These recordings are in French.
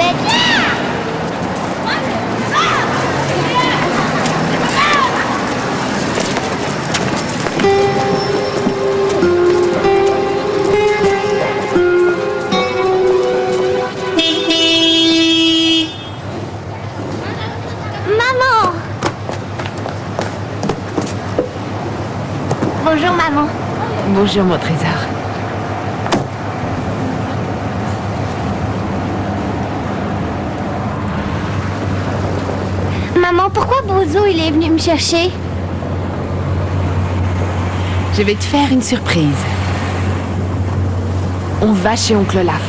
avec. Maman! Bonjour, maman. Bonjour, mon trésor. Maman, pourquoi Bozo il est venu me chercher? Je vais te faire une surprise. On va chez oncle Olaf.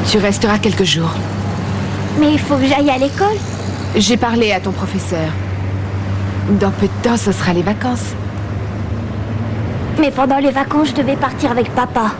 Tu resteras quelques jours. Mais il faut que j'aille à l'école. J'ai parlé à ton professeur. Dans peu de temps, ce sera les vacances. Mais pendant les vacances, je devais partir avec papa.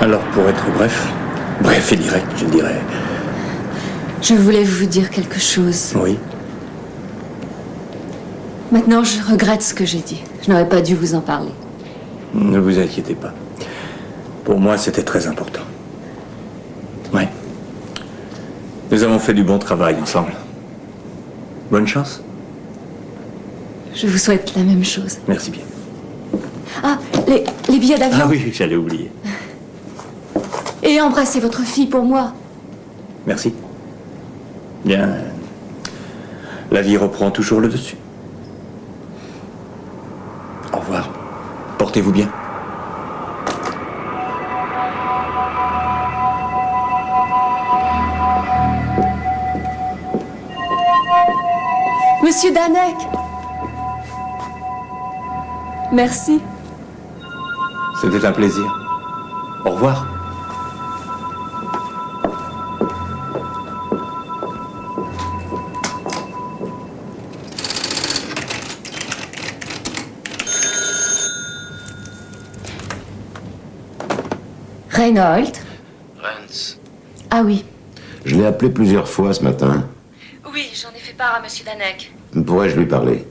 Alors, pour être bref et direct, je dirais. Je voulais vous dire quelque chose. Oui. Maintenant, je regrette ce que j'ai dit. Je n'aurais pas dû vous en parler. Ne vous inquiétez pas. Pour moi, c'était très important. Ouais. Nous avons fait du bon travail ensemble. Bonne chance. Je vous souhaite la même chose. Merci bien. Ah, les billets d'avion. Ah oui, j'allais oublier. Et embrassez votre fille pour moi. Merci. Bien. La vie reprend toujours le dessus. Au revoir. Portez-vous bien. Monsieur Danek. Merci. C'était un plaisir. Au revoir. Reinhold. Rens. Ah oui. Je l'ai appelé plusieurs fois ce matin. Oui, j'en ai fait part à Monsieur Danek. Pourrais-je lui parler?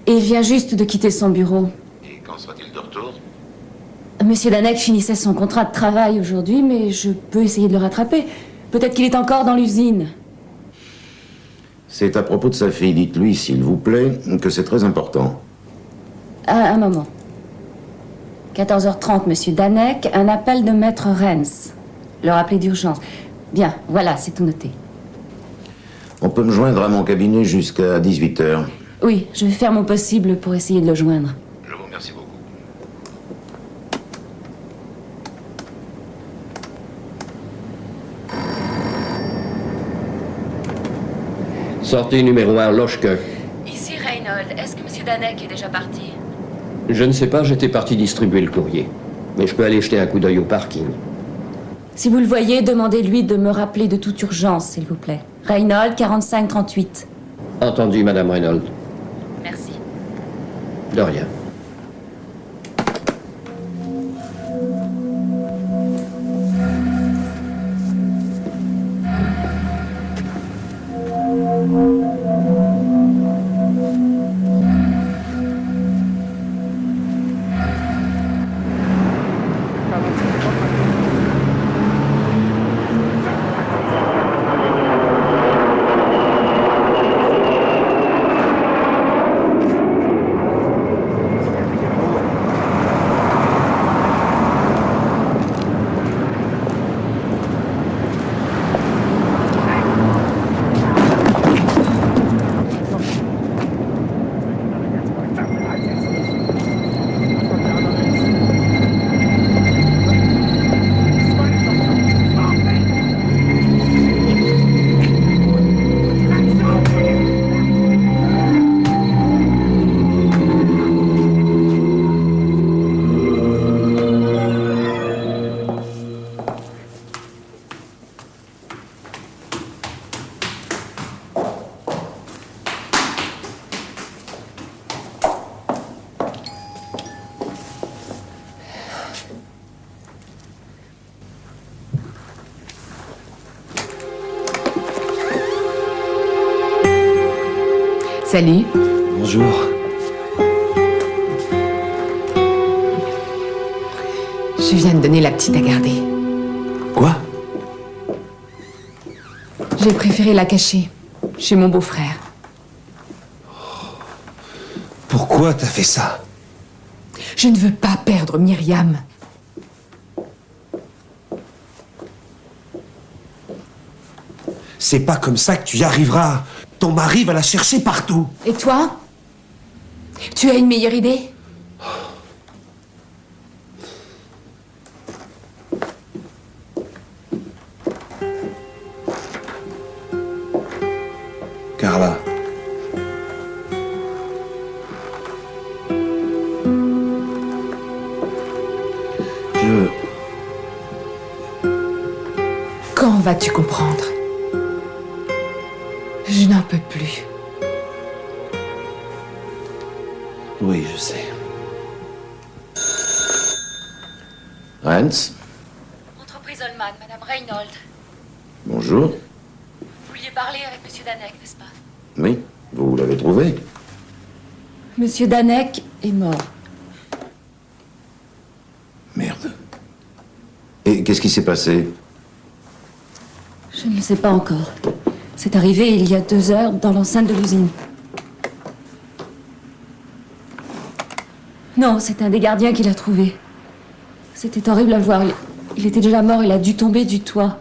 Et il vient juste de quitter son bureau. Et quand sera-t-il de retour? Monsieur Danek finissait son contrat de travail aujourd'hui, mais je peux essayer de le rattraper. Peut-être qu'il est encore dans l'usine. C'est à propos de sa fille. Dites-lui, s'il vous plaît, que c'est très important. Ah, un moment. 14h30, Monsieur Danek, un appel de Maître Rens. Le rappeler d'urgence. Bien, voilà, c'est tout noté. On peut me joindre à mon cabinet jusqu'à 18h. Oui, je vais faire mon possible pour essayer de le joindre. Je vous remercie beaucoup. Sortie numéro 1, Loschke. Ici Reinhold. Est-ce que Monsieur Danek est déjà parti? Je ne sais pas, j'étais parti distribuer le courrier. Mais je peux aller jeter un coup d'œil au parking. Si vous le voyez, demandez-lui de me rappeler de toute urgence, s'il vous plaît. Reinhold, 4538. Entendu, Madame Reynolds. Merci. De rien. Salut. Bonjour. Je viens de donner la petite à garder. Quoi? J'ai préféré la cacher, chez mon beau-frère. Pourquoi t'as fait ça? Je ne veux pas perdre Myriam. C'est pas comme ça que tu y arriveras. Ton mari va la chercher partout. Et toi? Tu as une meilleure idée? Carla. Quand vas-tu comprendre? Je n'en peux plus. Oui, je sais. Rance, Entreprise Holman, Madame Reynolds. bonjour. Vous vouliez parler avec Monsieur Danek, n'est-ce pas? Oui, vous l'avez trouvé? Monsieur Danek est mort. Merde. Et qu'est-ce qui s'est passé? Je ne le sais pas encore. C'est arrivé il y a 2 heures dans l'enceinte de l'usine. Non, c'est un des gardiens qui l'a trouvé. C'était horrible à voir. Il était déjà mort, il a dû tomber du toit.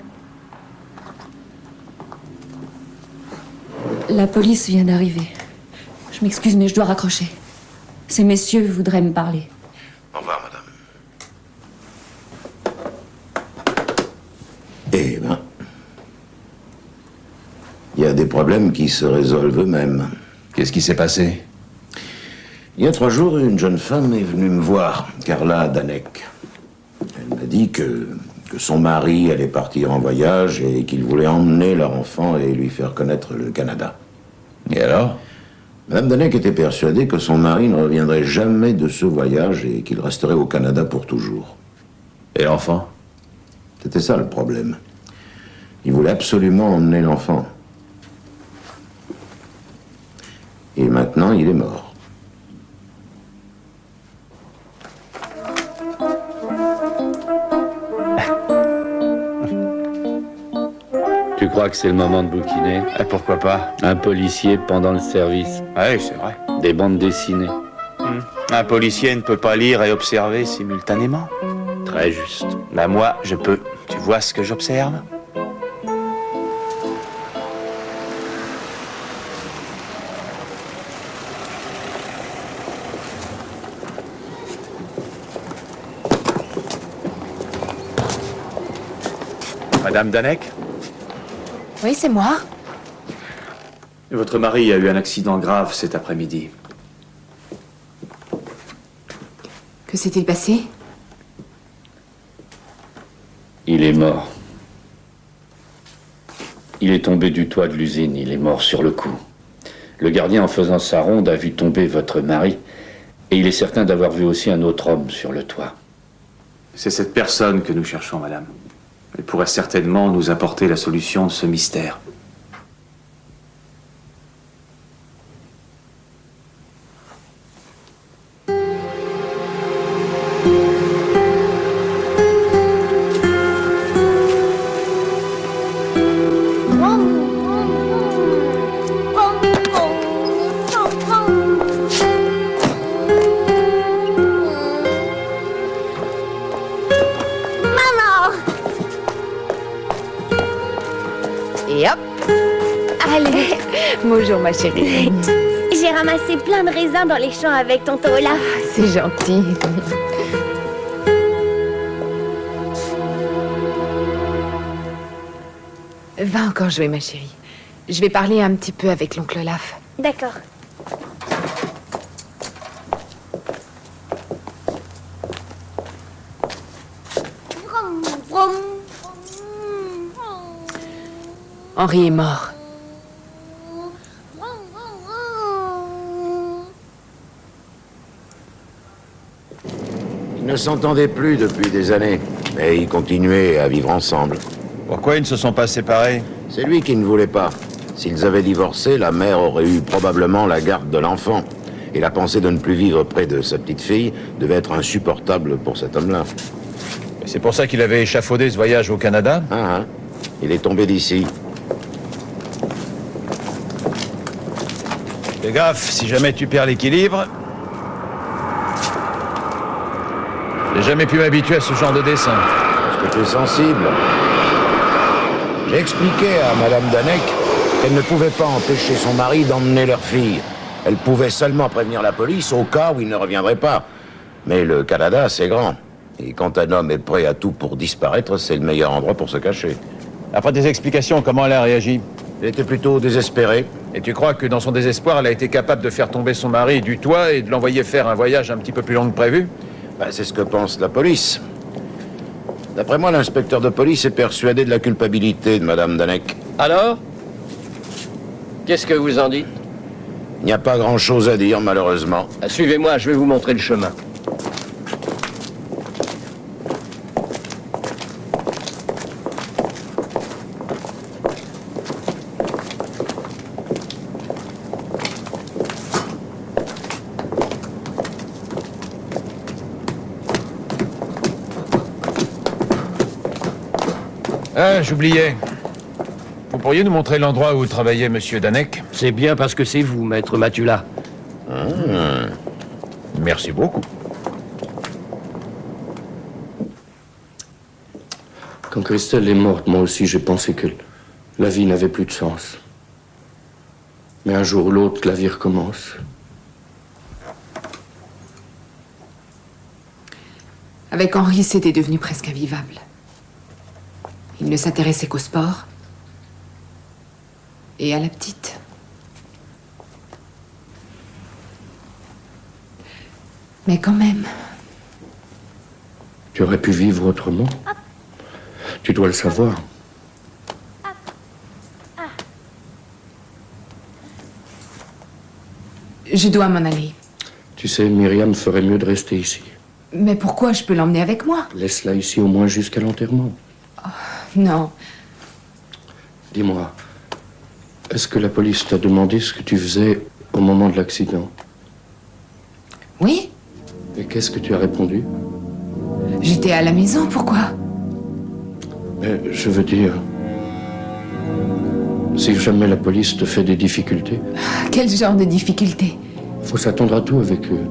La police vient d'arriver. Je m'excuse, mais je dois raccrocher. Ces messieurs voudraient me parler. Au revoir, madame. Eh ben, il y a des problèmes qui se résolvent eux-mêmes. Qu'est-ce qui s'est passé? Il y a 3 jours, une jeune femme est venue me voir, Carla Danek. Elle m'a dit que son mari allait partir en voyage et qu'il voulait emmener leur enfant et lui faire connaître le Canada. Et alors? Madame Danek était persuadée que son mari ne reviendrait jamais de ce voyage et qu'il resterait au Canada pour toujours. Et l'enfant? C'était ça le problème. Il voulait absolument emmener l'enfant. Et maintenant, il est mort. Tu crois que c'est le moment de bouquiner? Pourquoi pas? Un policier pendant le service. Oui, c'est vrai. Des bandes dessinées. Un policier ne peut pas lire et observer simultanément. Très juste. Bah moi, je peux. Tu vois ce que j'observe? Madame Danek? Oui, c'est moi. Votre mari a eu un accident grave cet après-midi. Que s'est-il passé? Il est mort. Il est tombé du toit de l'usine. Il est mort sur le coup. Le gardien, en faisant sa ronde, a vu tomber votre mari. Et il est certain d'avoir vu aussi un autre homme sur le toit. C'est cette personne que nous cherchons, madame. Elle pourrait certainement nous apporter la solution de ce mystère. Et hop. Allez. Bonjour ma chérie. J'ai ramassé plein de raisins dans les champs avec tonton Olaf. C'est gentil. Va encore jouer ma chérie. Je vais parler un petit peu avec l'oncle Olaf. D'accord. Henri est mort. Ils ne s'entendaient plus depuis des années, mais ils continuaient à vivre ensemble. Pourquoi ils ne se sont pas séparés? C'est lui qui ne voulait pas. S'ils avaient divorcé, la mère aurait eu probablement la garde de l'enfant. Et la pensée de ne plus vivre près de sa petite fille devait être insupportable pour cet homme-là. C'est pour ça qu'il avait échafaudé ce voyage au Canada? Ah, il est tombé d'ici. Fais gaffe, si jamais tu perds l'équilibre... J'ai jamais pu m'habituer à ce genre de dessin. Est-ce que tu es sensible? J'ai expliqué à Madame Danek qu'elle ne pouvait pas empêcher son mari d'emmener leur fille. Elle pouvait seulement prévenir la police au cas où il ne reviendrait pas. Mais le Canada, c'est grand. Et quand un homme est prêt à tout pour disparaître, c'est le meilleur endroit pour se cacher. Après tes explications, comment elle a réagi? Elle était plutôt désespérée. Et tu crois que dans son désespoir, elle a été capable de faire tomber son mari du toit et de l'envoyer faire un voyage un petit peu plus long que prévu? C'est ce que pense la police. D'après moi, l'inspecteur de police est persuadé de la culpabilité de Madame Danek. Alors? Qu'est-ce que vous en dites? Il n'y a pas grand-chose à dire, malheureusement. Suivez-moi, je vais vous montrer le chemin. Ah, j'oubliais. Vous pourriez nous montrer l'endroit où travaillait Monsieur Danek? C'est bien parce que c'est vous, maître Matula. Merci beaucoup. Quand Christelle est morte, moi aussi j'ai pensé que la vie n'avait plus de sens. Mais un jour ou l'autre, la vie recommence. Avec Henri, c'était devenu presque invivable. Il ne s'intéressait qu'au sport. Et à la petite. Mais quand même. Tu aurais pu vivre autrement. Tu dois le savoir. Je dois m'en aller. Tu sais, Myriam ferait mieux de rester ici. Mais pourquoi? Je peux l'emmener avec moi? Laisse-la ici au moins jusqu'à l'enterrement. Oh, non. Dis-moi, est-ce que la police t'a demandé ce que tu faisais au moment de l'accident? Oui. Et qu'est-ce que tu as répondu? J'étais à la maison, pourquoi? Mais je veux dire, si jamais la police te fait des difficultés... Quel genre de difficultés? Faut s'attendre à tout avec eux.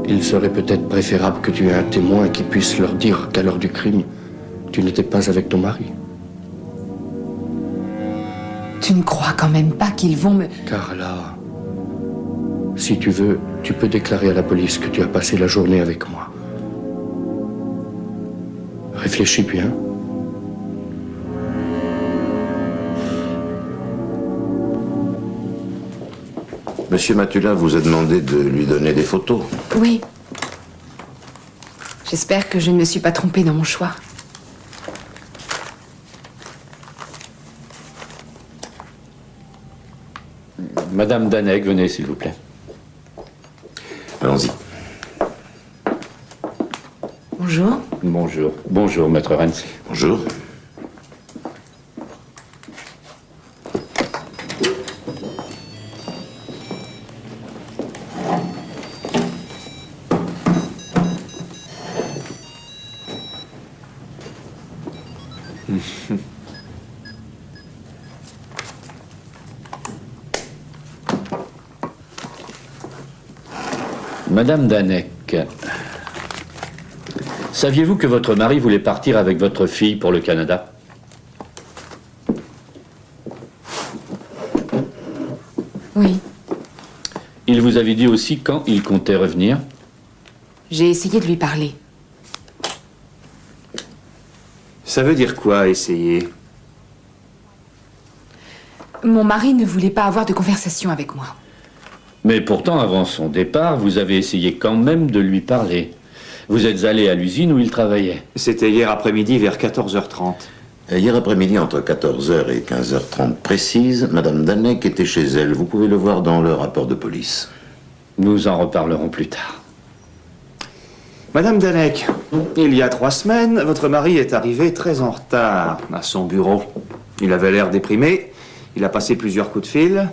Il serait peut-être préférable que tu aies un témoin qui puisse leur dire qu'à l'heure du crime, tu n'étais pas avec ton mari. Tu ne crois quand même pas qu'ils vont me... Carla, si tu veux, tu peux déclarer à la police que tu as passé la journée avec moi. Réfléchis bien. Monsieur Matula vous a demandé de lui donner des photos. Oui. J'espère que je ne me suis pas trompée dans mon choix. Madame Danek, venez s'il vous plaît. Allons-y. Bonjour. Bonjour. Bonjour, maître Rennes. Bonjour. Madame Danek, saviez-vous que votre mari voulait partir avec votre fille pour le Canada? Oui. Il vous avait dit aussi quand il comptait revenir? J'ai essayé de lui parler. Ça veut dire quoi, essayer? Mon mari ne voulait pas avoir de conversation avec moi. Mais pourtant, avant son départ, vous avez essayé quand même de lui parler. Vous êtes allé à l'usine où il travaillait. C'était hier après-midi vers 14h30. Hier après-midi, entre 14h et 15h30 précise, Madame Danek était chez elle. Vous pouvez le voir dans le rapport de police. Nous en reparlerons plus tard. Madame Danek, il y a 3 semaines, votre mari est arrivé très en retard à son bureau. Il avait l'air déprimé Il a passé plusieurs coups de fil.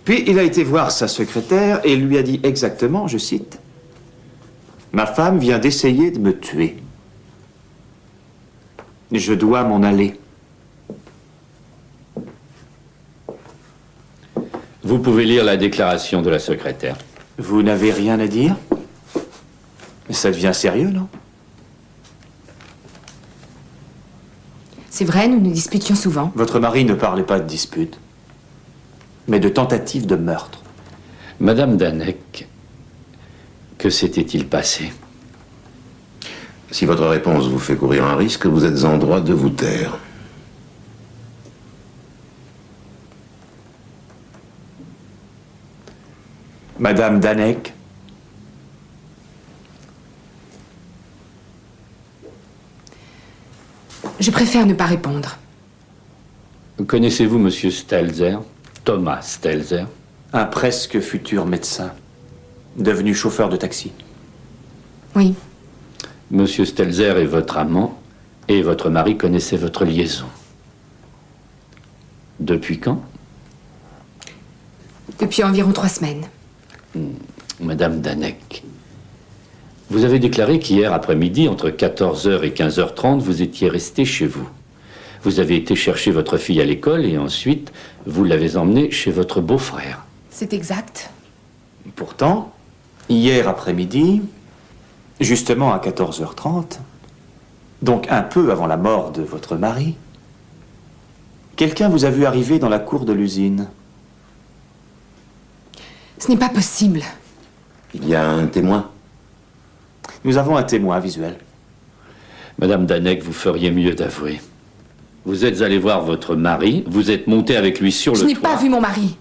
Puis il a été voir sa secrétaire et lui a dit exactement, je cite, « Ma femme vient d'essayer de me tuer. Je dois m'en aller. » Vous pouvez lire la déclaration de la secrétaire. Vous n'avez rien à dire? Ça devient sérieux, non? C'est vrai, nous nous disputions souvent. Votre mari ne parlait pas de dispute, mais de tentative de meurtre. Madame Danek, que s'était-il passé? Si votre réponse vous fait courir un risque, vous êtes en droit de vous taire. Madame Danek. Je préfère ne pas répondre. Connaissez-vous Monsieur Stelzer, Thomas Stelzer? Un presque futur médecin, devenu chauffeur de taxi. Oui. Monsieur Stelzer est votre amant et votre mari connaissait votre liaison. Depuis quand? Depuis environ 3 semaines. Madame Danek, vous avez déclaré qu'hier après-midi, entre 14h et 15h30, vous étiez restée chez vous. Vous avez été chercher votre fille à l'école et ensuite, vous l'avez emmenée chez votre beau-frère. C'est exact. Pourtant, hier après-midi, justement à 14h30, donc un peu avant la mort de votre mari, quelqu'un vous a vu arriver dans la cour de l'usine. Ce n'est pas possible. Il y a un témoin? Nous avons un témoin visuel. Madame Danek, vous feriez mieux d'avouer. Vous êtes allé voir votre mari, vous êtes monté avec lui sur le Je toit. n'ai pas vu mon mari.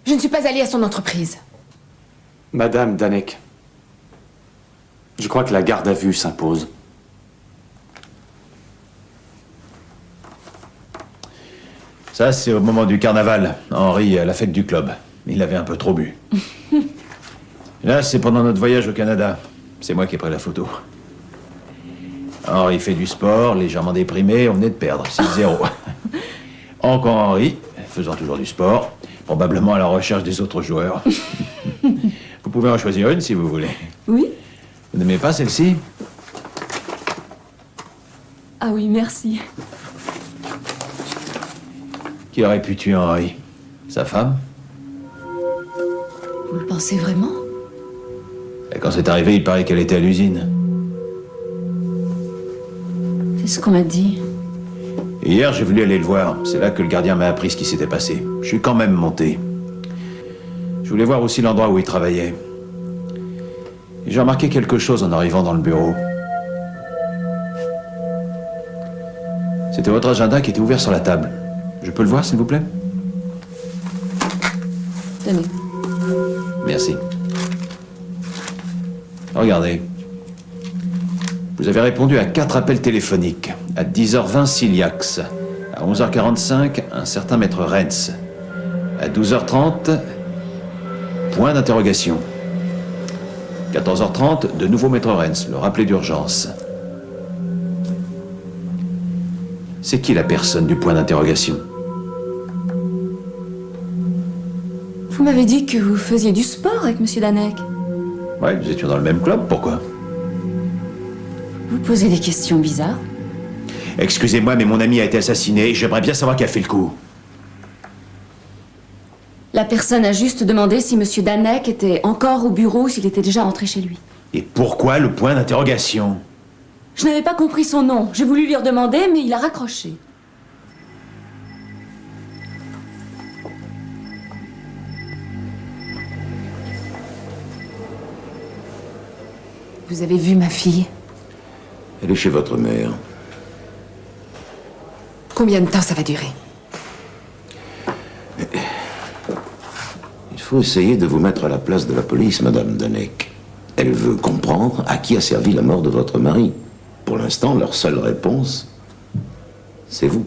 Je ne suis pas allée à son entreprise. Madame Danek, je crois que la garde à vue s'impose. Ça, c'est au moment du carnaval. Henri, à la fête du club. Il avait un peu trop bu. Là, c'est pendant notre voyage au Canada. C'est moi qui ai pris la photo. Henri fait du sport, légèrement déprimé, on venait de perdre, 6-0. Encore Henri, faisant toujours du sport, probablement à la recherche des autres joueurs. Vous pouvez en choisir une si vous voulez. Oui? Vous n'aimez pas celle-ci? Ah oui, merci. Qui aurait pu tuer Henri? Sa femme? Vous le pensez vraiment? Et quand c'est arrivé, il paraît qu'elle était à l'usine. C'est ce qu'on m'a dit. Hier, j'ai voulu aller le voir. C'est là que le gardien m'a appris ce qui s'était passé. Je suis quand même monté. Je voulais voir aussi l'endroit où il travaillait. Et j'ai remarqué quelque chose en arrivant dans le bureau. C'était votre agenda qui était ouvert sur la table. Je peux le voir, s'il vous plaît? Tenez. Merci. Regardez. Vous avez répondu à 4 appels téléphoniques. À 10h20, Ciliax. À 11h45, un certain maître Renz. À 12h30, point d'interrogation. 14h30, de nouveau maître Renz, le rappelé d'urgence. C'est qui la personne du point d'interrogation? Vous m'avez dit que vous faisiez du sport avec Monsieur Danek. Ouais, nous étions dans le même club, pourquoi? Vous posez des questions bizarres. Excusez-moi, mais mon ami a été assassiné. J'aimerais bien savoir qui a fait le coup. La personne a juste demandé si Monsieur Danek était encore au bureau ou s'il était déjà rentré chez lui. Et pourquoi le point d'interrogation? Je n'avais pas compris son nom. J'ai voulu lui redemander, mais il a raccroché. Vous avez vu ma fille? Elle est chez votre mère. Combien de temps ça va durer? Il faut essayer de vous mettre à la place de la police, Madame Danek. Elle veut comprendre à qui a servi la mort de votre mari. Pour l'instant, leur seule réponse, c'est vous.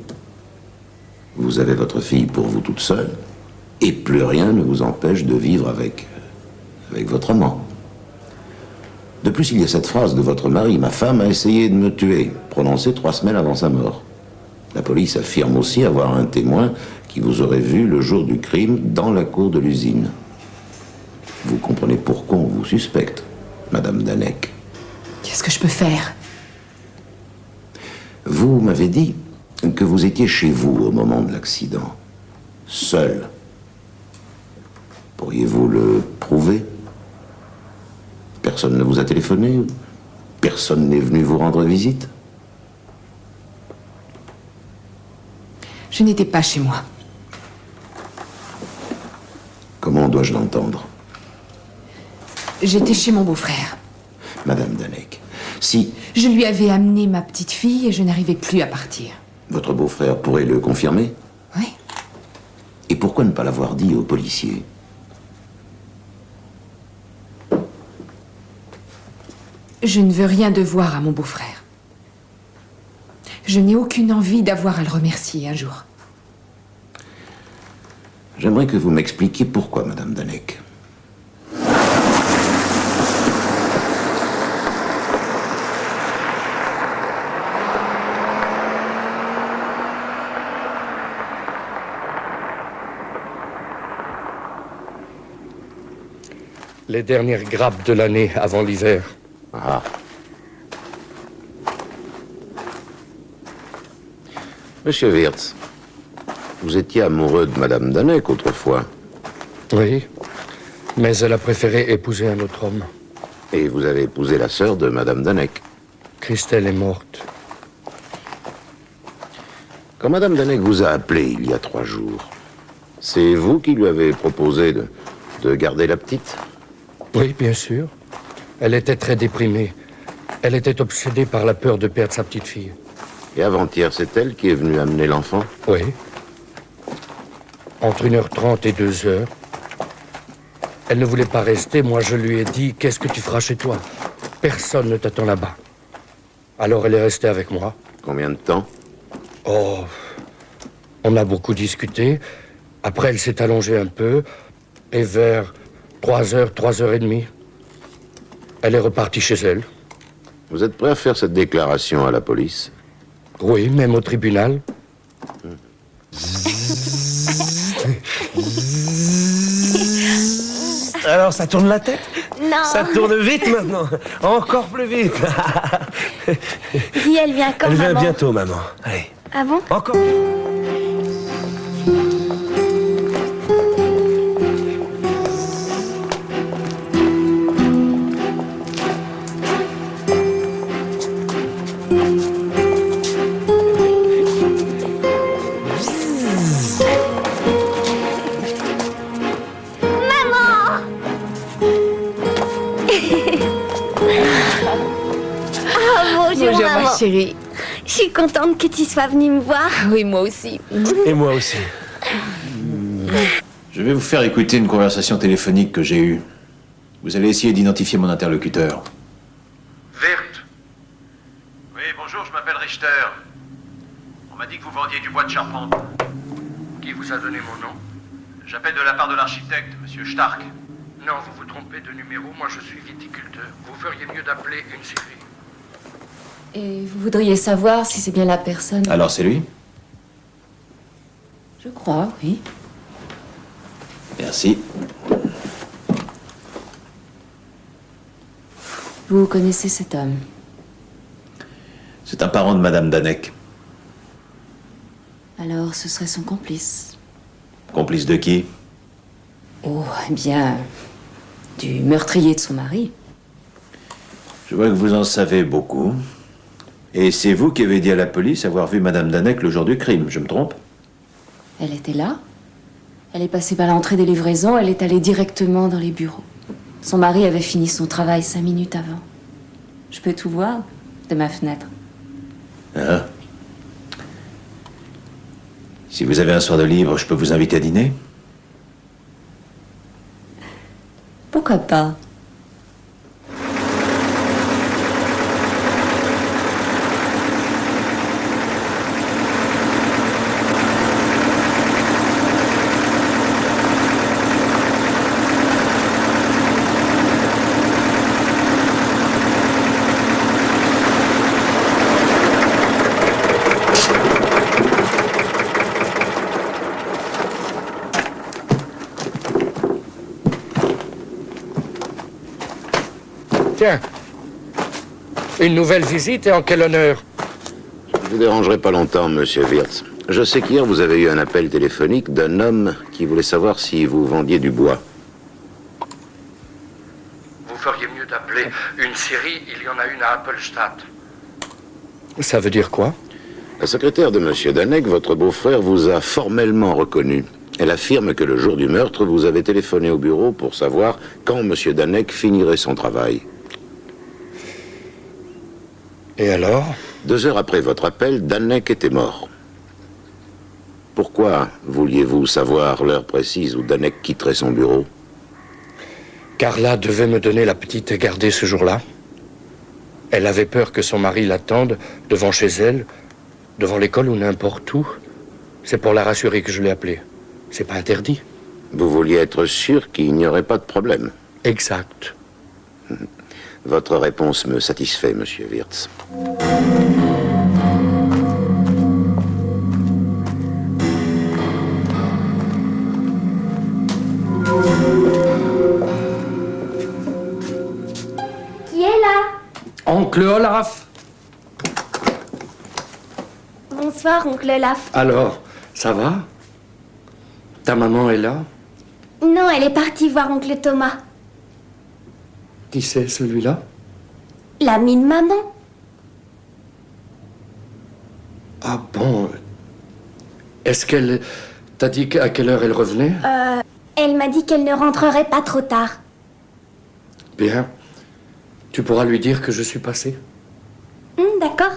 Vous avez votre fille pour vous toute seule, et plus rien ne vous empêche de vivre avec votre amant. De plus, il y a cette phrase de votre mari, « Ma femme a essayé de me tuer », prononcée 3 semaines avant sa mort. La police affirme aussi avoir un témoin qui vous aurait vu le jour du crime dans la cour de l'usine. Vous comprenez pourquoi on vous suspecte, Madame Danek. Qu'est-ce que je peux faire? Vous m'avez dit que vous étiez chez vous au moment de l'accident, seul. Pourriez-vous le prouver? Personne ne vous a téléphoné? Personne n'est venu vous rendre visite? Je n'étais pas chez moi. Comment dois-je l'entendre? J'étais chez mon beau-frère. Madame Danek, si Je lui avais amené ma petite fille et je n'arrivais plus à partir. votre beau-frère pourrait le confirmer? Oui. Et pourquoi ne pas l'avoir dit aux policiers? Je ne veux rien devoir à mon beau-frère. Je n'ai aucune envie d'avoir à le remercier un jour. J'aimerais que vous m'expliquiez pourquoi, Madame Danek. Les dernières grappes de l'année avant l'hiver. Ah. Monsieur Wirtz, vous étiez amoureux de Madame Danek autrefois. Oui, mais elle a préféré épouser un autre homme. Et vous avez épousé la sœur de Madame Danek. Christelle est morte. Quand Madame Danek vous a appelé il y a 3 jours, c'est vous qui lui avez proposé de garder la petite? Oui, bien sûr. Elle était très déprimée. Elle était obsédée par la peur de perdre sa petite fille. Et avant-hier, c'est elle qui est venue amener l'enfant? Oui. Entre 1h30 et 2h. Elle ne voulait pas rester. Moi, je lui ai dit, qu'est-ce que tu feras chez toi? Personne ne t'attend là-bas. Alors, elle est restée avec moi. Combien de temps? Oh, on a beaucoup discuté. Après, elle s'est allongée un peu. Et vers 3h, 3h30, elle est repartie chez elle. Vous êtes prêt à faire cette déclaration à la police? Oui, même au tribunal. Alors, ça tourne la tête? Non. Ça tourne vite maintenant. Encore plus vite. Dis, elle vient quand, Elle vient maman? bientôt, maman. Allez. Ah bon? Encore. Bonjour, Bonjour, maman. ma chérie. Je suis contente que tu sois venue me voir. Oui, moi aussi. Et moi aussi. Je vais vous faire écouter une conversation téléphonique que j'ai eue. Vous allez essayer d'identifier mon interlocuteur. Wirtz. Oui, bonjour, je m'appelle Richter. On m'a dit que vous vendiez du bois de charpente. Qui vous a donné mon nom? J'appelle de la part de l'architecte, monsieur Stark. Non, vous vous trompez de numéro. Moi, je suis viticulteur. Vous feriez mieux d'appeler une scierie. Et vous voudriez savoir si c'est bien la personne? Alors, c'est lui? Je crois, oui. Merci. Vous connaissez cet homme? C'est un parent de Madame Danek. Alors, ce serait son complice. Complice de qui? Oh, eh bien, du meurtrier de son mari. Je vois que vous en savez beaucoup. Et c'est vous qui avez dit à la police avoir vu Madame Danek le jour du crime, je me trompe? Elle était là. Elle est passée par l'entrée des livraisons. Elle est allée directement dans les bureaux. Son mari avait fini son travail 5 minutes avant. Je peux tout voir de ma fenêtre. Ah. Si vous avez un soir de libre, je peux vous inviter à dîner? Pourquoi pas? Tiens. Une nouvelle visite et en quel honneur? Je ne vous dérangerai pas longtemps, monsieur Wirtz. Je sais qu'hier, vous avez eu un appel téléphonique d'un homme qui voulait savoir si vous vendiez du bois. Vous feriez mieux d'appeler une scierie. Il y en a une à Appelstadt. Ça veut dire quoi? La secrétaire de monsieur Danek, votre beau-frère, vous a formellement reconnu. Elle affirme que le jour du meurtre, vous avez téléphoné au bureau pour savoir quand monsieur Danek finirait son travail. Et alors? 2 heures après votre appel, Danek était mort. Pourquoi vouliez-vous savoir l'heure précise où Danek quitterait son bureau? Carla devait me donner la petite à garder ce jour-là. Elle avait peur que son mari l'attende devant chez elle, devant l'école ou n'importe où. C'est pour la rassurer que je l'ai appelée. C'est pas interdit. Vous vouliez être sûr qu'il n'y aurait pas de problème. Exact. Votre réponse me satisfait, monsieur Wirtz. Qui est là? Oncle Olaf. Bonsoir, oncle Olaf. Alors, ça va? Ta maman est là? Non, elle est partie voir oncle Thomas. Qui c'est, celui-là? L'ami de maman. Ah bon? Est-ce qu'elle t'a dit à quelle heure elle revenait? Elle m'a dit qu'elle ne rentrerait pas trop tard. Bien. Tu pourras lui dire que je suis passé? D'accord.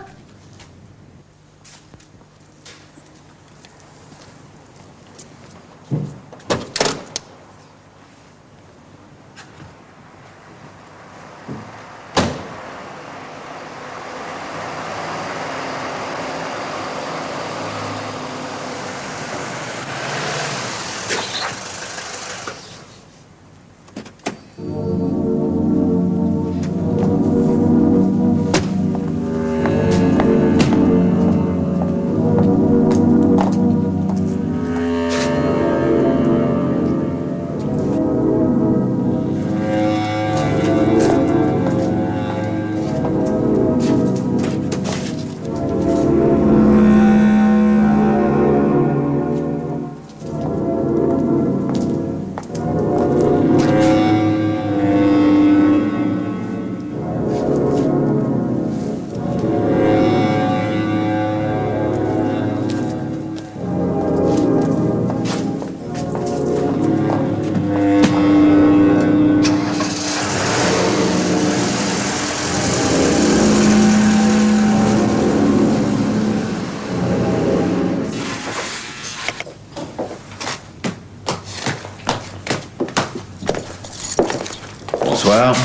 Bonsoir.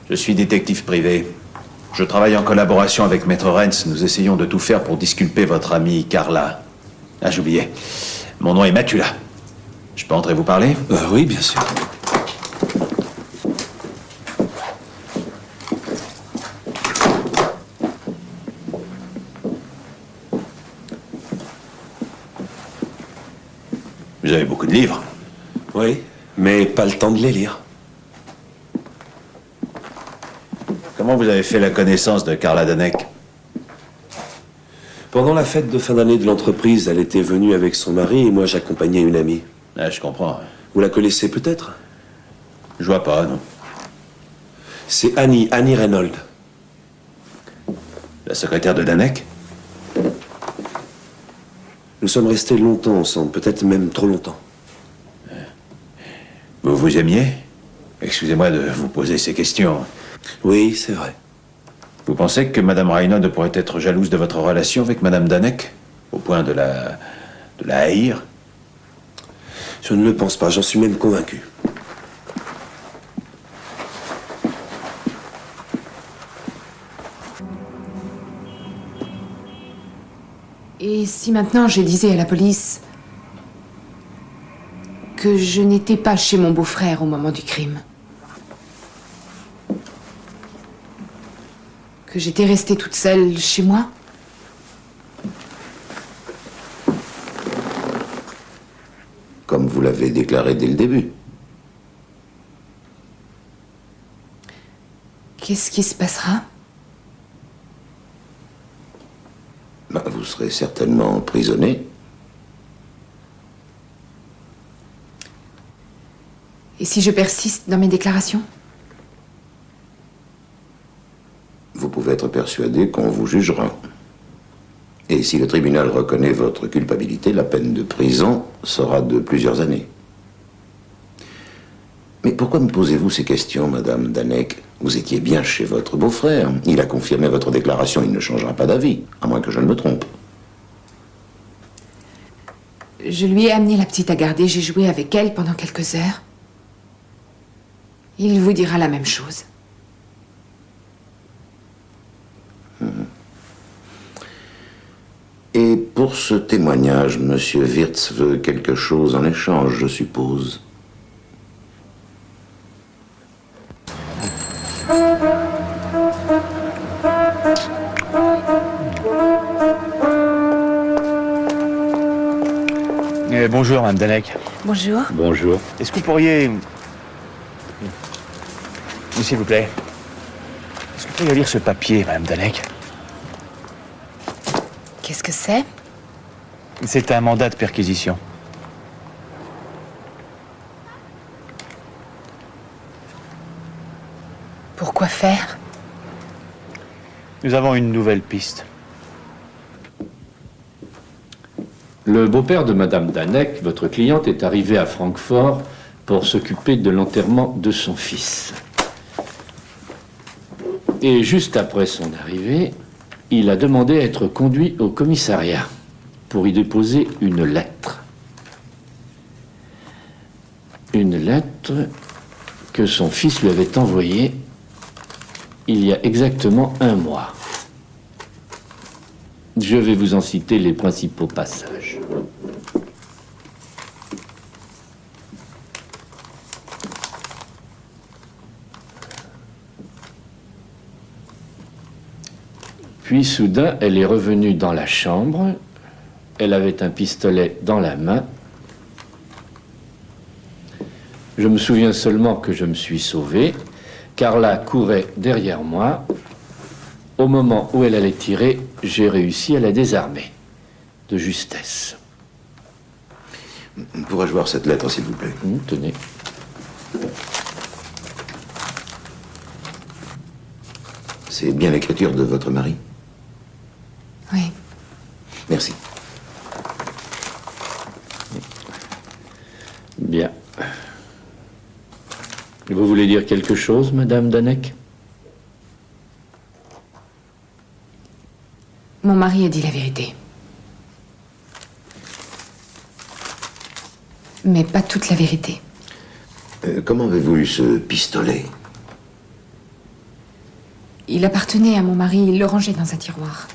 Je suis détective privé. Je travaille en collaboration avec Maître Renz. Nous essayons de tout faire pour disculper votre amie Carla. Ah, j'oubliais. Mon nom est Matula. Je peux entrer vous parler? Oui, bien sûr. Vous avez beaucoup de livres? Oui, mais pas le temps de les lire. Comment vous avez fait la connaissance de Carla Danek? Pendant la fête de fin d'année de l'entreprise, elle était venue avec son mari et moi j'accompagnais une amie. Ah, je comprends. Vous la connaissez peut-être? Je vois pas, non. C'est Annie Reynolds. La secrétaire de Danek? Nous sommes restés longtemps ensemble, peut-être même trop longtemps. Vous vous aimiez? Excusez-moi de vous poser ces questions. Oui, c'est vrai. Vous pensez que Madame Reynolds pourrait être jalouse de votre relation avec Madame Danek? Au point de la haïr? Je ne le pense pas, j'en suis même convaincu. Et si maintenant je disais à la police que je n'étais pas chez mon beau-frère au moment du crime? Que j'étais restée toute seule chez moi? Comme vous l'avez déclaré dès le début. Qu'est-ce qui se passera? Vous serez certainement emprisonné. Et si je persiste dans mes déclarations? Vous pouvez être persuadé qu'on vous jugera. Et si le tribunal reconnaît votre culpabilité, la peine de prison sera de plusieurs années. Mais pourquoi me posez-vous ces questions, Madame Danek? Vous étiez bien chez votre beau-frère. Il a confirmé votre déclaration, il ne changera pas d'avis, à moins que je ne me trompe. Je lui ai amené la petite à garder, j'ai joué avec elle pendant quelques heures. Il vous dira la même chose. Et pour ce témoignage, Monsieur Wirtz veut quelque chose en échange, je suppose. Bonjour, Mme Danek. Bonjour. Bonjour. Est-ce que vous pourriez... S'il vous plaît. Est-ce que vous pourriez lire ce papier, Mme Danek? Qu'est-ce que c'est? C'est un mandat de perquisition. Pourquoi faire? Nous avons une nouvelle piste. Le beau-père de Madame Danek, votre cliente, est arrivé à Francfort pour s'occuper de l'enterrement de son fils. Et juste après son arrivée, il a demandé à être conduit au commissariat pour y déposer une lettre. Une lettre que son fils lui avait envoyée il y a exactement 1 mois. Je vais vous en citer les principaux passages. Puis soudain, elle est revenue dans la chambre. Elle avait un pistolet dans la main. Je me souviens seulement que je me suis sauvé. Carla courait derrière moi. Au moment où elle allait tirer, j'ai réussi à la désarmer. De justesse. Pourrais-je voir cette lettre, s'il vous plaît? Tenez. C'est bien l'écriture de votre mari? Oui. Merci. Bien. Vous voulez dire quelque chose, Madame Danek? Mon mari a dit la vérité. Mais pas toute la vérité. Comment avez-vous eu ce pistolet? Il appartenait à mon mari, il le rangeait dans un tiroir.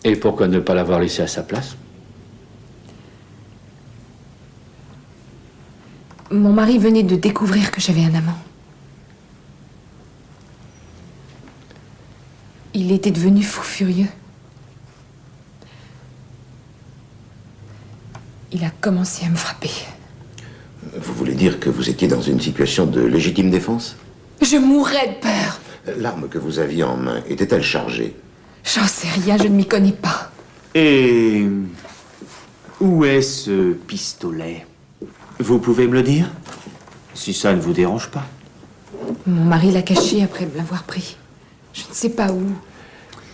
Et pourquoi ne pas l'avoir laissé à sa place? Mon mari venait de découvrir que j'avais un amant. Il était devenu fou furieux. Il a commencé à me frapper. Vous voulez dire que vous étiez dans une situation de légitime défense? Je mourrais de peur. L'arme que vous aviez en main était-elle chargée? J'en sais rien, je ne m'y connais pas. Et... où est ce pistolet? Vous pouvez me le dire? Si ça ne vous dérange pas. Mon mari l'a caché après me l'avoir pris. Je ne sais pas où.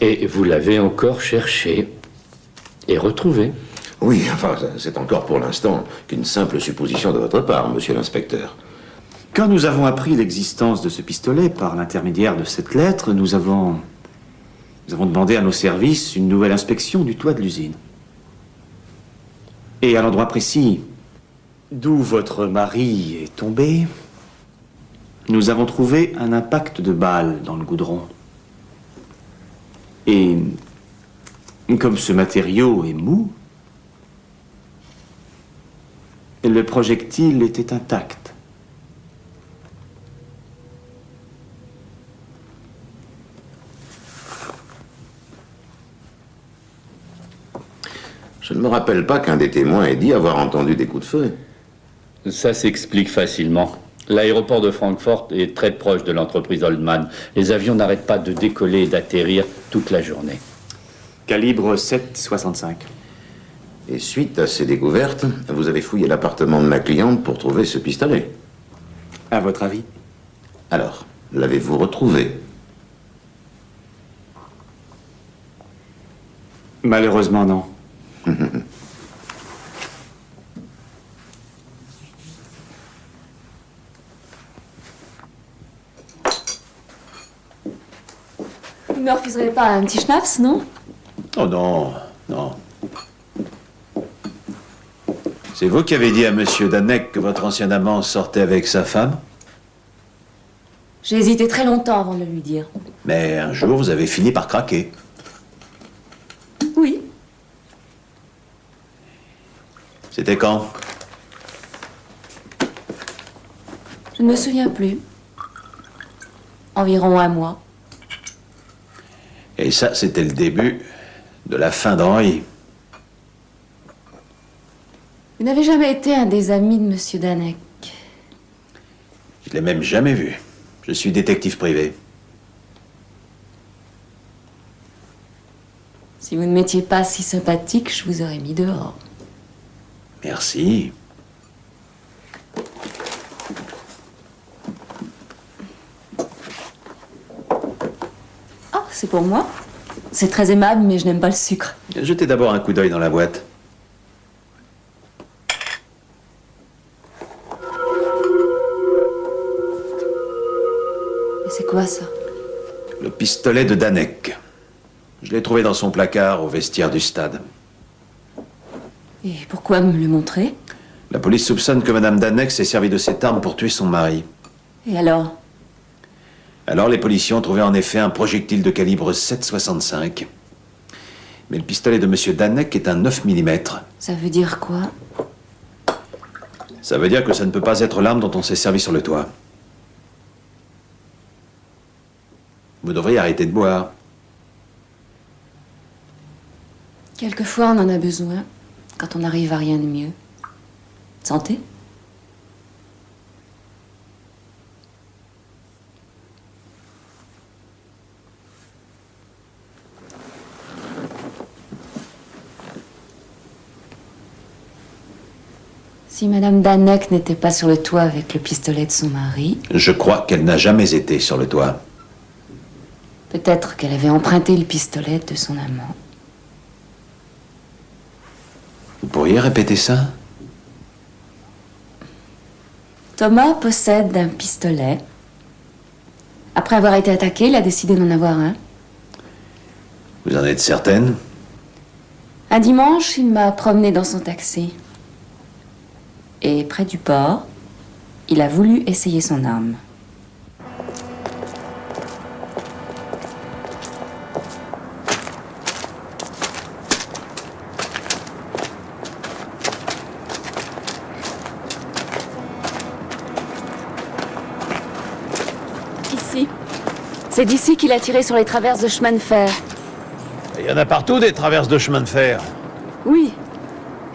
Et vous l'avez encore cherché et retrouvé. Oui, enfin, c'est encore pour l'instant qu'une simple supposition de votre part, monsieur l'inspecteur. Quand nous avons appris l'existence de ce pistolet par l'intermédiaire de cette lettre, nous avons demandé à nos services une nouvelle inspection du toit de l'usine. Et à l'endroit précis d'où votre mari est tombé, nous avons trouvé un impact de balle dans le goudron. Et comme ce matériau est mou, le projectile était intact. Je ne me rappelle pas qu'un des témoins ait dit avoir entendu des coups de feu. Ça s'explique facilement. L'aéroport de Francfort est très proche de l'entreprise Oldman. Les avions n'arrêtent pas de décoller et d'atterrir toute la journée. Calibre 7,65. Et suite à ces découvertes, vous avez fouillé l'appartement de ma cliente pour trouver ce pistolet. À votre avis? Alors, l'avez-vous retrouvé? Malheureusement, non. Vous ne me refuserez pas un petit schnapps, non? Oh non, non. C'est vous qui avez dit à Monsieur Danek que votre ancien amant sortait avec sa femme? J'ai hésité très longtemps avant de le lui dire. Mais un jour, vous avez fini par craquer. Oui. C'était quand? Je ne me souviens plus. Environ un mois. Et ça, c'était le début de la fin d'Henri. Vous n'avez jamais été un des amis de Monsieur Danek? Je l'ai même jamais vu. Je suis détective privé. Si vous ne m'étiez pas si sympathique, je vous aurais mis dehors. Merci. Ah, c'est pour moi? C'est très aimable, mais je n'aime pas le sucre. Jetez d'abord un coup d'œil dans la boîte. Et c'est quoi ça? Le pistolet de Danek. Je l'ai trouvé dans son placard au vestiaire du stade. Et pourquoi me le montrer? La police soupçonne que Madame Danek s'est servie de cette arme pour tuer son mari. Et alors? Alors les policiers ont trouvé en effet un projectile de calibre 7,65. Mais le pistolet de Monsieur Danek est un 9 mm. Ça veut dire quoi? Ça veut dire que ça ne peut pas être l'arme dont on s'est servi sur le toit. Vous devriez arrêter de boire. Quelquefois, on en a besoin, quand on n'arrive à rien de mieux. Santé? Si Madame Danek n'était pas sur le toit avec le pistolet de son mari... Je crois qu'elle n'a jamais été sur le toit. Peut-être qu'elle avait emprunté le pistolet de son amant. Vous pourriez répéter ça? Thomas possède un pistolet. Après avoir été attaqué, il a décidé d'en avoir un. Vous en êtes certaine? Un dimanche, il m'a promené dans son taxi. Et près du port, il a voulu essayer son arme. Ici. C'est d'ici qu'il a tiré sur les traverses de chemin de fer. Il y en a partout des traverses de chemin de fer. Oui.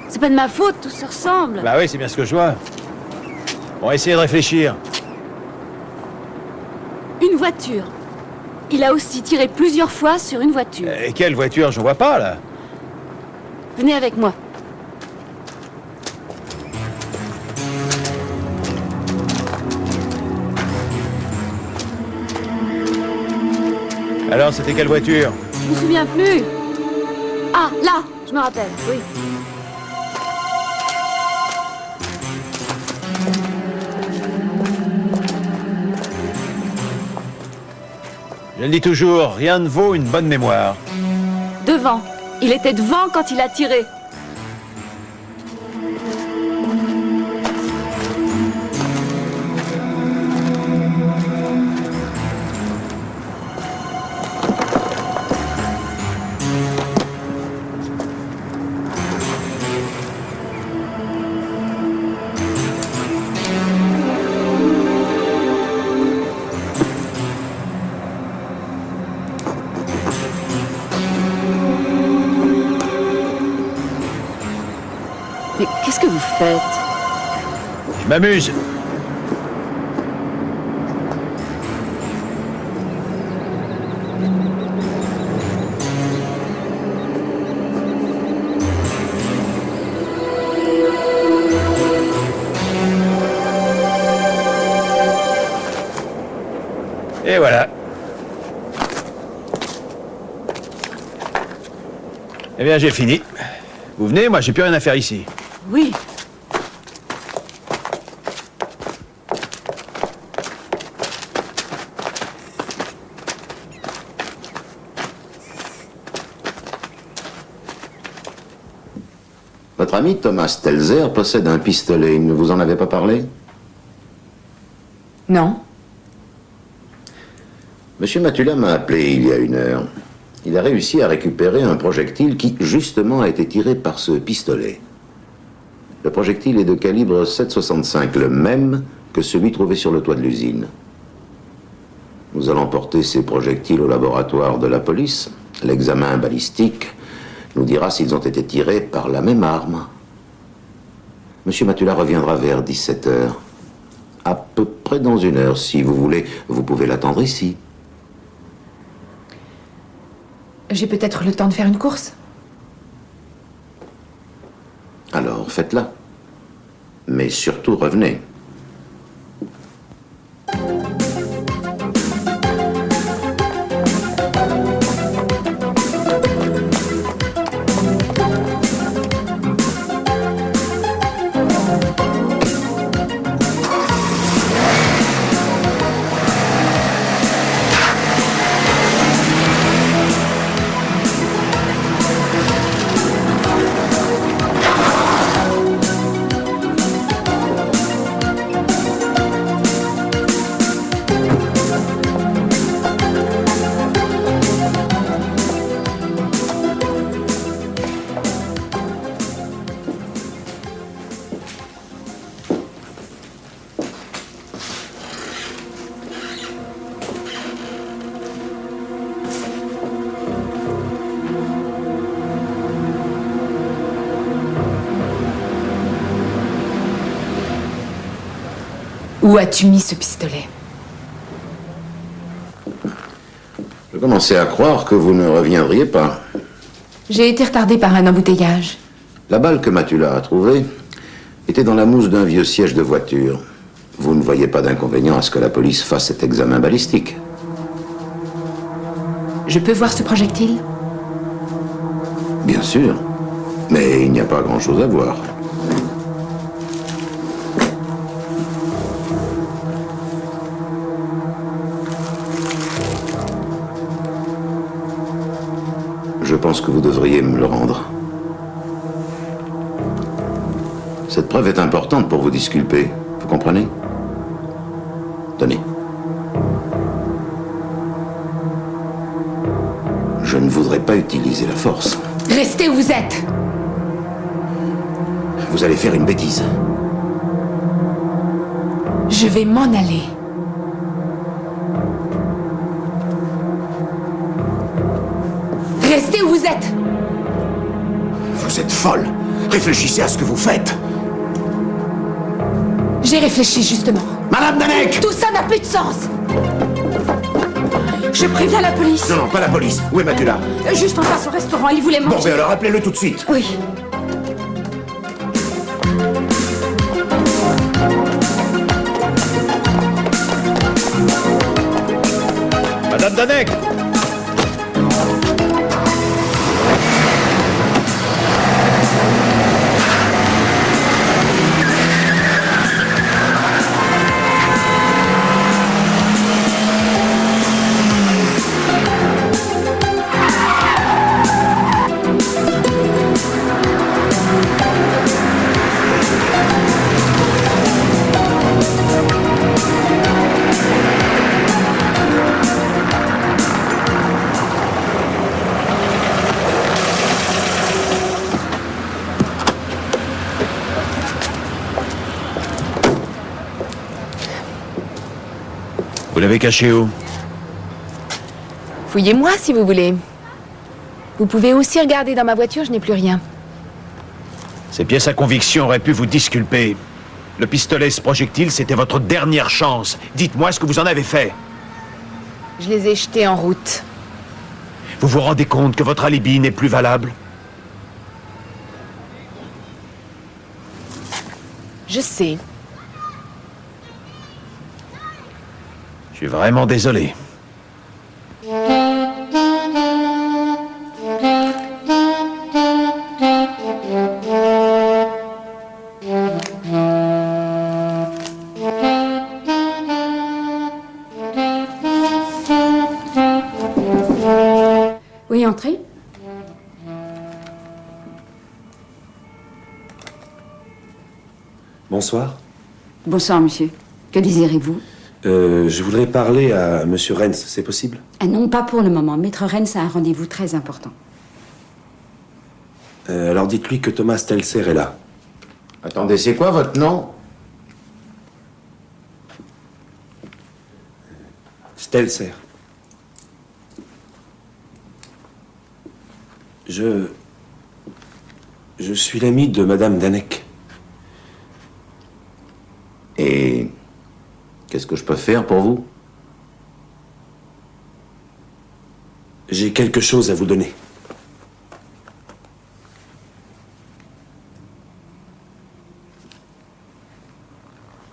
C'est pas de ma faute, tout se ressemble. Bah oui, c'est bien ce que je vois. On va essayer de réfléchir. Une voiture. Il a aussi tiré plusieurs fois sur une voiture. Et quelle voiture? Je vois pas, là. Venez avec moi. Alors, c'était quelle voiture? Je me souviens plus. Ah, là, je me rappelle, oui. Je le dis toujours, rien ne vaut une bonne mémoire. Devant. Il était devant quand il a tiré. Mais qu'est-ce que vous faites? Je m'amuse. Et voilà. Eh bien, j'ai fini. Vous venez, moi, j'ai plus rien à faire ici. Oui. Votre ami Thomas Stelzer possède un pistolet. Il ne vous en avait pas parlé? Non. Monsieur Matula m'a appelé il y a 1 heure. Il a réussi à récupérer un projectile qui, justement, a été tiré par ce pistolet. Le projectile est de calibre 7,65, le même que celui trouvé sur le toit de l'usine. Nous allons porter ces projectiles au laboratoire de la police. L'examen balistique nous dira s'ils ont été tirés par la même arme. Monsieur Matula reviendra vers 17 heures. À peu près dans 1 heure, si vous voulez. Vous pouvez l'attendre ici. J'ai peut-être le temps de faire une course. Alors, faites-la. Mais surtout, revenez. Où as-tu mis ce pistolet? Je commençais à croire que vous ne reviendriez pas. J'ai été retardée par un embouteillage. La balle que Matula a trouvée était dans la mousse d'un vieux siège de voiture. Vous ne voyez pas d'inconvénient à ce que la police fasse cet examen balistique? Je peux voir ce projectile? Bien sûr, mais il n'y a pas grand-chose à voir. Je pense que vous devriez me le rendre. Cette preuve est importante pour vous disculper. Vous comprenez? Tenez. Je ne voudrais pas utiliser la force. Restez où vous êtes! Vous allez faire une bêtise. Je vais m'en aller. Restez où vous êtes! Vous êtes folle. Réfléchissez à ce que vous faites. J'ai réfléchi, justement. Madame Danek! Tout ça n'a plus de sens! Je préviens la police. Non, non, pas la police. Où est Matula? Juste en face au restaurant, il voulait manger. Bon, ben alors appelez-le tout de suite. Oui. Madame Danek! Vous l'avez caché où? Fouillez-moi si vous voulez. Vous pouvez aussi regarder dans ma voiture, je n'ai plus rien. Ces pièces à conviction auraient pu vous disculper. Le pistolet, ce projectile, c'était votre dernière chance. Dites-moi ce que vous en avez fait. Je les ai jetés en route. Vous vous rendez compte que votre alibi n'est plus valable? Je sais. Je suis vraiment désolé. Oui, entrez. Bonsoir. Bonsoir, monsieur. Que désirez-vous? Je voudrais parler à Monsieur Rennes, c'est possible? Ah non, pas pour le moment. Maître Rennes a un rendez-vous très important. Alors dites-lui que Thomas Stelzer est là. Attendez, c'est quoi votre nom? Stelzer. Je suis l'ami de Madame Danek. Et qu'est-ce que je peux faire pour vous? J'ai quelque chose à vous donner.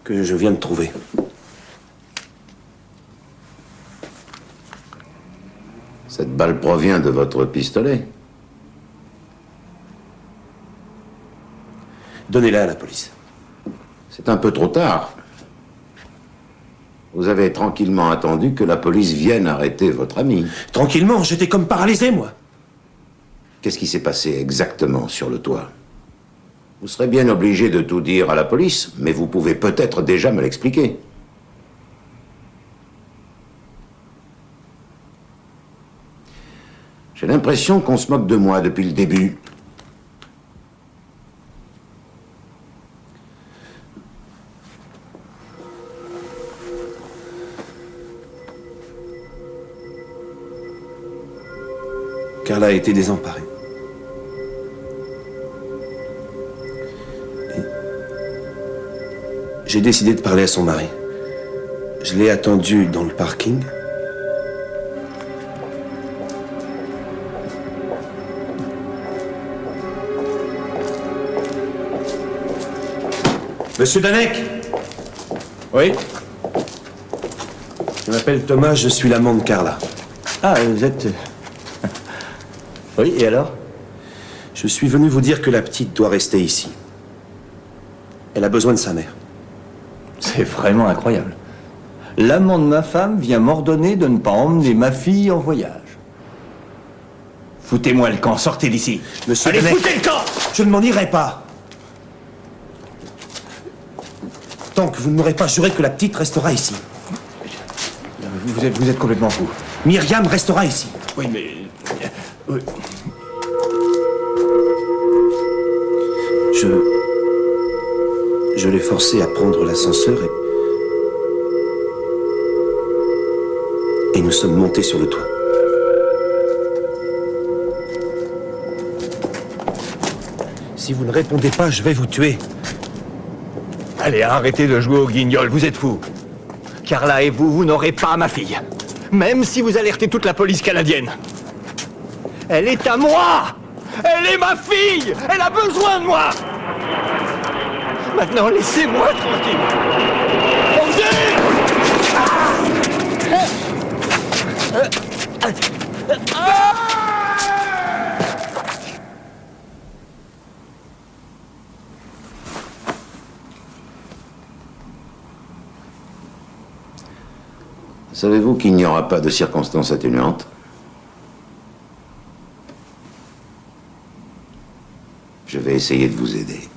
Que je viens de trouver. Cette balle provient de votre pistolet. Donnez-la à la police. C'est un peu trop tard. Vous avez tranquillement attendu que la police vienne arrêter votre ami. Tranquillement, j'étais comme paralysé, moi. Qu'est-ce qui s'est passé exactement sur le toit? Vous serez bien obligé de tout dire à la police, mais vous pouvez peut-être déjà me l'expliquer. J'ai l'impression qu'on se moque de moi depuis le début. Carla a été désemparée. Et j'ai décidé de parler à son mari. Je l'ai attendu dans le parking. Monsieur Danek! Oui? Je m'appelle Thomas, je suis l'amant de Carla. Ah, vous êtes... Oui, et alors? Je suis venu vous dire que la petite doit rester ici. Elle a besoin de sa mère. C'est vraiment incroyable. L'amant de ma femme vient m'ordonner de ne pas emmener ma fille en voyage. Foutez-moi le camp, sortez d'ici. Monsieur Allez, Danek, foutez le camp! je ne m'en irai pas. Tant que vous ne m'aurez pas juré que la petite restera ici. Vous êtes complètement fou. Myriam restera ici. Oui, mais... Oui. Je l'ai forcé à prendre l'ascenseur et nous sommes montés sur le toit. Si vous ne répondez pas, je vais vous tuer. Allez, arrêtez de jouer au guignol, vous êtes fous. Carla et vous n'aurez pas ma fille. Même si vous alertez toute la police canadienne. Elle est à moi! Elle est ma fille! Elle a besoin de moi! Maintenant, laissez-moi tranquille! Mon Dieu! Savez-vous qu'il n'y aura pas de circonstances atténuantes? Je vais essayer de vous aider.